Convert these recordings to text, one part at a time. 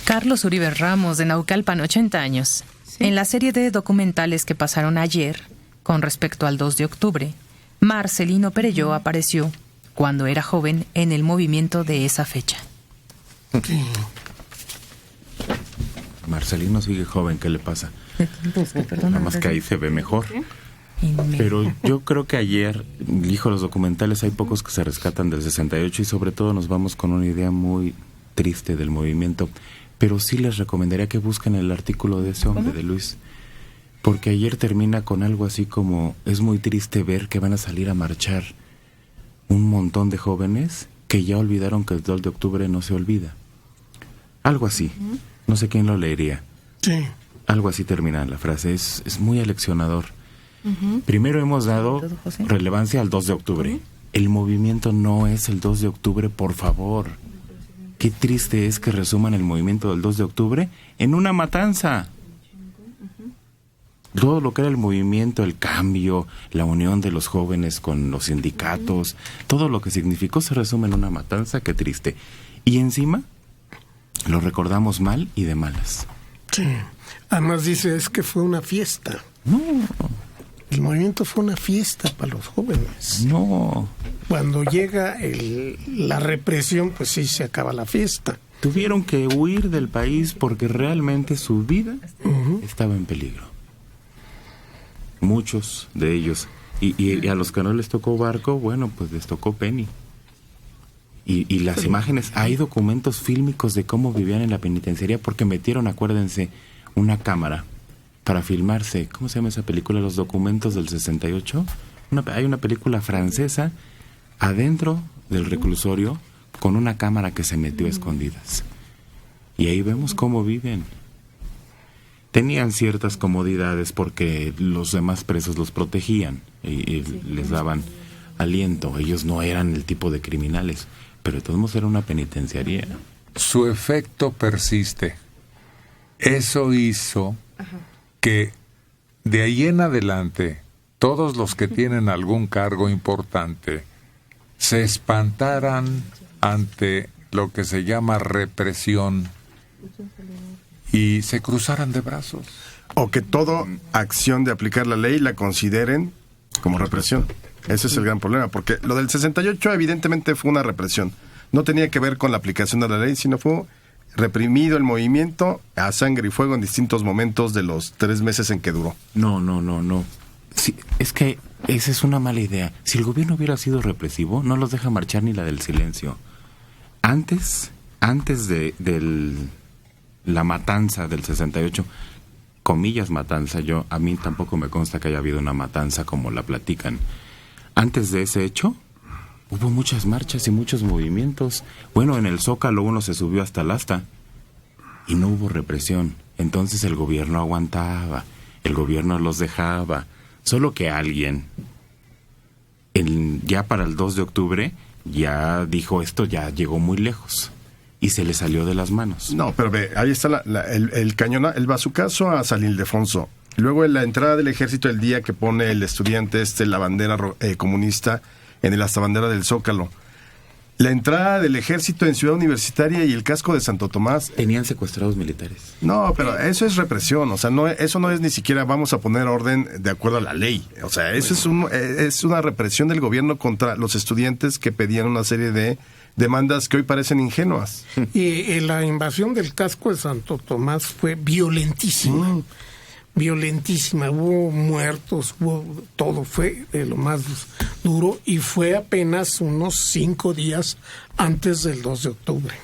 Carlos Uribe Ramos, de Naucalpan, 80 años. Sí. En la serie de documentales que pasaron ayer, con respecto al 2 de octubre, Marcelino Perelló apareció, cuando era joven, en el movimiento de esa fecha. Sí. Marcelino sigue joven, ¿qué le pasa? Nada más que ahí se ve mejor. Pero yo creo que ayer, los documentales hay pocos que se rescatan del 68 y sobre todo nos vamos con una idea muy triste del movimiento. Pero sí les recomendaría que busquen el artículo de ese hombre, de Luis, porque ayer termina con algo así como: es muy triste ver que van a salir a marchar un montón de jóvenes que ya olvidaron que el 2 de octubre no se olvida. Algo así. No sé quién lo leería. Sí. Algo así termina la frase. Es muy aleccionador. Primero hemos dado relevancia al 2 de octubre. El movimiento no es el 2 de octubre, por favor. Qué triste es que resuman el movimiento del 2 de octubre en una matanza. Todo lo que era el movimiento, el cambio, la unión de los jóvenes con los sindicatos, todo lo que significó se resume en una matanza. Qué triste. Y encima lo recordamos mal y de malas. Sí. Además dice, es que fue una fiesta. No. El movimiento fue una fiesta para los jóvenes. No. Cuando llega la represión, pues sí, se acaba la fiesta. Tuvieron que huir del país porque realmente su vida estaba en peligro. Muchos de ellos. Y a los que no les tocó barco, bueno, pues les tocó penny. Y las imágenes, hay documentos fílmicos de cómo vivían en la penitenciaría porque metieron, acuérdense, una cámara para filmarse. ¿Cómo se llama esa película? Los documentos del 68. Hay una película francesa adentro del reclusorio con una cámara que se metió a escondidas. Y ahí vemos cómo viven. Tenían ciertas comodidades porque los demás presos los protegían y les daban aliento. Ellos no eran el tipo de criminales, pero de todos modos era una penitenciaría. Su efecto persiste. Eso hizo que de ahí en adelante todos los que tienen algún cargo importante se espantaran ante lo que se llama represión y se cruzaran de brazos. O que toda acción de aplicar la ley la consideren como represión. Ese es el gran problema, porque lo del 68 evidentemente fue una represión. No tenía que ver con la aplicación de la ley, sino fue reprimido el movimiento a sangre y fuego en distintos momentos de los 3 meses en que duró. No. Sí, es que esa es una mala idea. Si el gobierno hubiera sido represivo, no los deja marchar ni la del silencio. Antes de la matanza del 68, comillas matanza, a mí tampoco me consta que haya habido una matanza como la platican. Antes de ese hecho, hubo muchas marchas y muchos movimientos. Bueno, en el Zócalo uno se subió hasta el asta y no hubo represión. Entonces el gobierno aguantaba, el gobierno los dejaba. Solo que alguien, ya para el 2 de octubre, ya dijo esto ya llegó muy lejos y se le salió de las manos. No, pero ve, ahí está el cañón, el bazucazo a San Ildefonso. Luego en la entrada del ejército, el día que pone el estudiante la bandera comunista en el astabandera del Zócalo. La entrada del ejército en Ciudad Universitaria y el casco de Santo Tomás. Tenían secuestrados militares. No, pero eso es represión. O sea, eso no es ni siquiera vamos a poner orden de acuerdo a la ley. O sea, eso es una represión del gobierno contra los estudiantes que pedían una serie de demandas que hoy parecen ingenuas. Y la invasión del casco de Santo Tomás fue violentísima. Violentísima, hubo muertos, todo fue de lo más duro y fue apenas unos 5 días antes del 2 de octubre.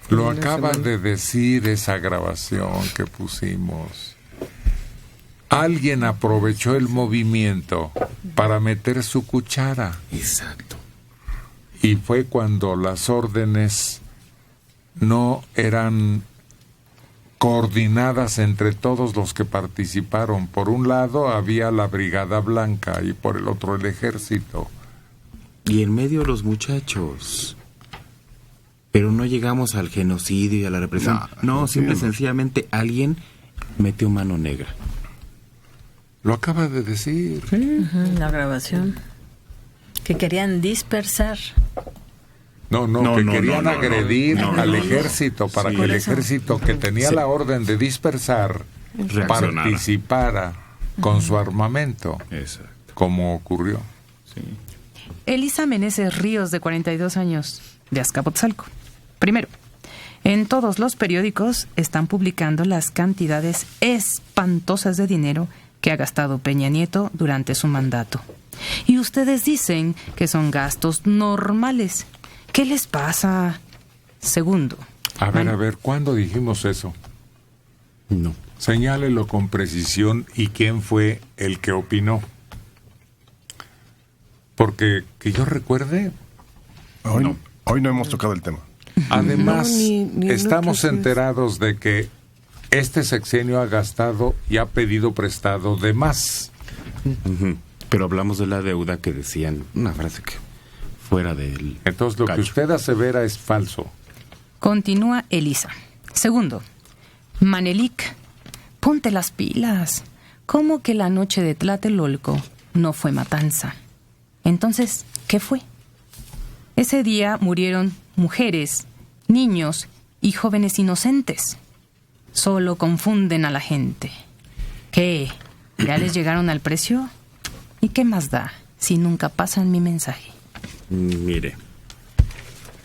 Lo acaba de decir esa grabación que pusimos. Alguien aprovechó el movimiento para meter su cuchara. Exacto. Y fue cuando las órdenes no eran coordinadas entre todos los que participaron. Por un lado había la Brigada Blanca y por el otro el ejército. Y en medio los muchachos. Pero no llegamos al genocidio y a la represión. No, simple y sencillamente alguien metió mano negra. Lo acaba de decir. Sí. La grabación. Que querían dispersar. Que querían agredir al ejército para que el ejército, que tenía la orden de dispersar, participara con su armamento. Exacto. Como ocurrió. Sí. Elisa Meneses Ríos, de 42 años, de Azcapotzalco. Primero, en todos los periódicos están publicando las cantidades espantosas de dinero que ha gastado Peña Nieto durante su mandato. Y ustedes dicen que son gastos normales. ¿Qué les pasa? Segundo. A ver, ¿cuándo dijimos eso? No. Señálelo con precisión y quién fue el que opinó. Porque, que yo recuerde... Hoy no hemos tocado el tema. Además, ni estamos otros enterados de que este sexenio ha gastado y ha pedido prestado de más. Ujú. Pero hablamos de la deuda que decían una frase que fuera del Entonces, lo cacho. que usted asevera es falso. Continúa Elisa. Segundo, Manelik, ponte las pilas. ¿Cómo que la noche de Tlatelolco no fue matanza? Entonces, ¿qué fue? Ese día murieron mujeres, niños y jóvenes inocentes. Solo confunden a la gente. ¿Qué? ¿Ya les llegaron al precio? ¿Y qué más da si nunca pasan mi mensaje? Mire,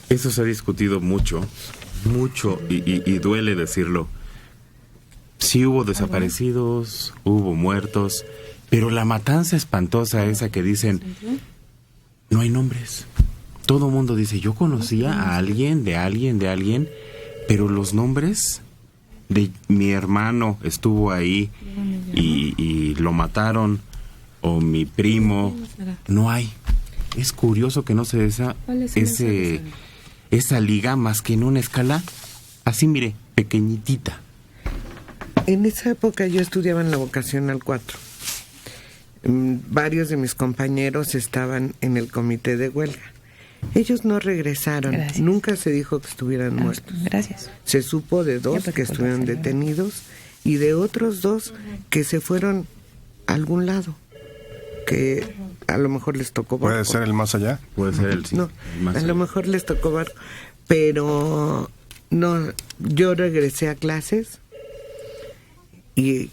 eso se ha discutido mucho, y duele decirlo. Sí hubo desaparecidos, hubo muertos, pero la matanza espantosa esa que dicen, no hay nombres. Todo el mundo dice, yo conocía a alguien, pero los nombres de mi hermano estuvo ahí y lo mataron, o mi primo, no hay. Es curioso que no se dé esa liga más que en una escala así, mire, pequeñitita. En esa época yo estudiaba en la vocacional 4. Varios de mis compañeros estaban en el comité de huelga. Ellos no regresaron. Gracias. Nunca se dijo que estuvieran muertos. Gracias. Se supo de 2 que estuvieron detenidos y de otros 2 que se fueron a algún lado, que a lo mejor les tocó barco. ¿Puede ser el más allá? Puede ser el No, más a lo mejor les tocó barco, pero no, yo regresé a clases y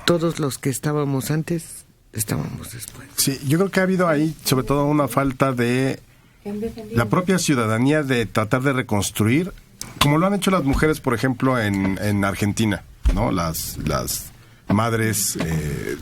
todos los que estábamos antes estábamos después. Sí, yo creo que ha habido ahí sobre todo una falta de la propia ciudadanía de tratar de reconstruir, como lo han hecho las mujeres, por ejemplo, en Argentina, ¿no? Las madres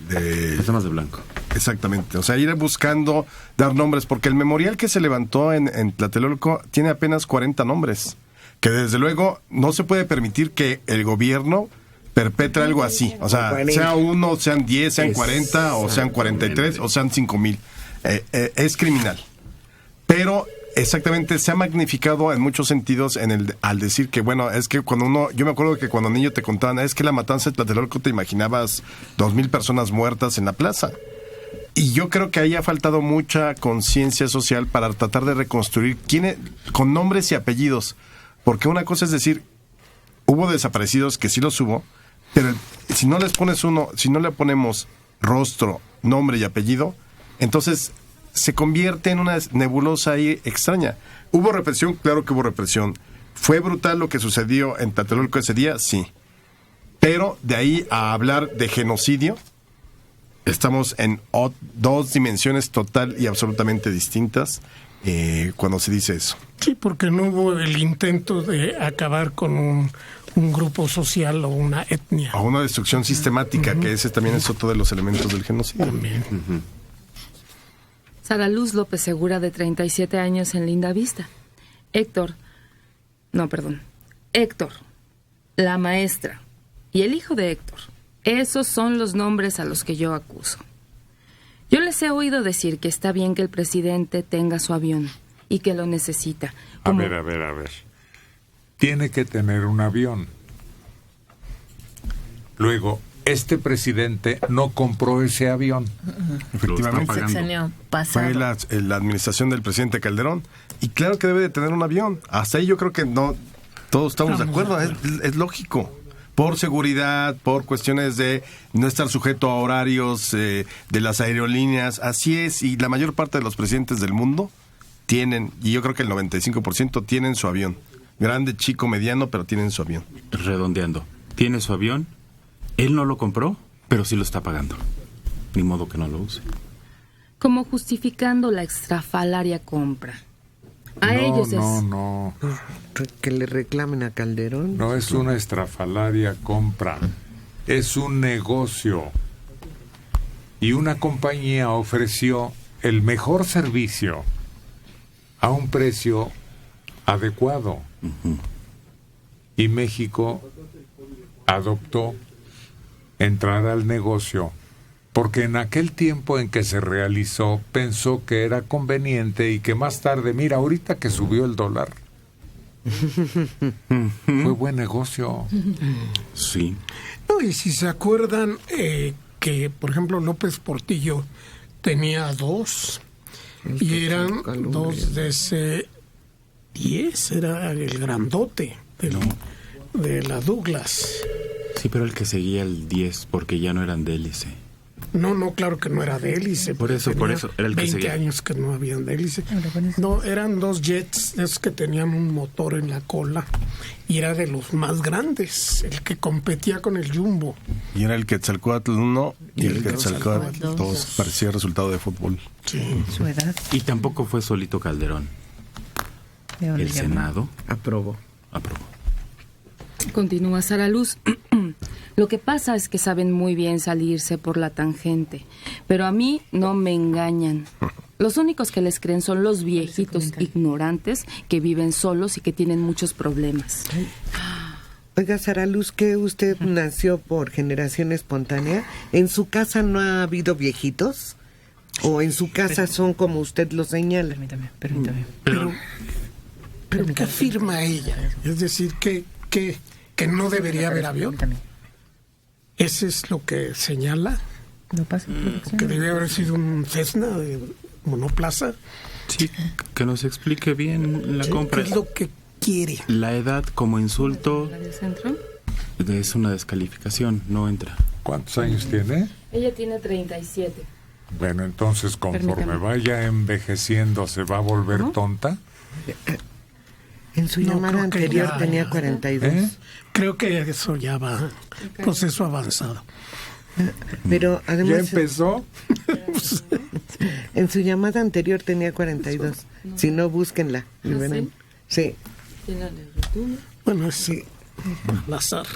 de... Las damas de blanco. Exactamente, o sea, ir buscando dar nombres, porque el memorial que se levantó en Tlatelolco tiene apenas 40 nombres, que desde luego no se puede permitir que el gobierno perpetre algo así, o sea, 40. sea 1, sean 10, sean 40, o sean 43, o sean 5,000, es criminal. Pero exactamente se ha magnificado en muchos sentidos al decir que, bueno, es que yo me acuerdo que cuando niño te contaban, es que la matanza de Tlatelolco te imaginabas 2,000 personas muertas en la plaza. Y yo creo que ahí ha faltado mucha conciencia social para tratar de reconstruir con nombres y apellidos. Porque una cosa es decir, hubo desaparecidos, que sí los hubo, pero si no les pones si no le ponemos rostro, nombre y apellido, entonces se convierte en una nebulosa ahí extraña. ¿Hubo represión? Claro que hubo represión. ¿Fue brutal lo que sucedió en Tlatelolco ese día? Sí. Pero de ahí a hablar de genocidio, estamos en 2 dimensiones total y absolutamente distintas cuando se dice eso. Sí, porque no hubo el intento de acabar con un grupo social o una etnia. O una destrucción sistemática, que ese también es otro de los elementos del genocidio. También. Sara Luz López Segura, de 37 años, en Linda Vista. Héctor, la maestra y el hijo de Héctor. Esos son los nombres a los que yo acuso. Yo les he oído decir que está bien que el presidente tenga su avión y que lo necesita. A ver. Tiene que tener un avión. Luego, este presidente no compró ese avión. Efectivamente. Sexenio pasado. Fue la administración del presidente Calderón. Y claro que debe de tener un avión. Hasta ahí yo creo que no todos estamos de acuerdo. Es lógico. Por seguridad, por cuestiones de no estar sujeto a horarios de las aerolíneas. Así es. Y la mayor parte de los presidentes del mundo tienen, y yo creo que el 95% tienen su avión. Grande, chico, mediano, pero tienen su avión. Redondeando, tiene su avión, él no lo compró, pero sí lo está pagando. Ni modo que no lo use. Como justificando la extrafalaria compra. A ellos es... No. Que le reclamen a Calderón. No es una estrafalaria compra. Es un negocio. Y una compañía ofreció el mejor servicio a un precio adecuado. Y México adoptó entrar al negocio porque en aquel tiempo en que se realizó pensó que era conveniente y que más tarde, mira, ahorita que subió el dólar, fue buen negocio. Sí. No, y si se acuerdan que, por ejemplo, López Portillo tenía dos, y eran dos de ese 10, era el grandote de la Douglas. Sí, pero el que seguía el 10 porque ya no eran de hélice. No, claro que no era de hélice. Por eso, era el que 20 seguía. años que no habían de hélice. No, eran dos jets, esos que tenían un motor en la cola, y era de los más grandes, el que competía con el Jumbo. Y era el Quetzalcóatl 1 y el Quetzalcóatl 2. Parecía resultado de fútbol. Sí. Su edad. Y tampoco fue solito Calderón. El Senado Aprobó. aprobó. Continúa Sara Luz. Lo que pasa es que saben muy bien salirse por la tangente, pero a mí no me engañan. Los únicos que les creen son los viejitos ignorantes que viven solos y que tienen muchos problemas. Oiga, Sara Luz, que usted nació por generación espontánea. ¿En su casa no ha habido viejitos? ¿O en su casa son como usted lo señala? Permítame. Pero ¿qué afirma ella? Es decir, que no debería haber avión. ¿Ese es lo que señala? No pasa. ¿Que debe haber sido un Cessna de monoplaza? Sí, que nos explique bien la compra. ¿Qué es lo que quiere? La edad como insulto ¿La del centro? es una descalificación, no entra. ¿Cuántos años tiene? Ella tiene 37. Bueno, entonces conforme Permítame. vaya envejeciendo, ¿se va a volver tonta? En su No, llamada creo que anterior ya, tenía ya. 42. ¿Eh? Creo que eso ya va proceso avanzado. Pero ¿Ya además, empezó? en su llamada anterior tenía 42. Si no, búsquenla. y verán. Sí. Tiene la de YouTube. Bueno, sí, al azar.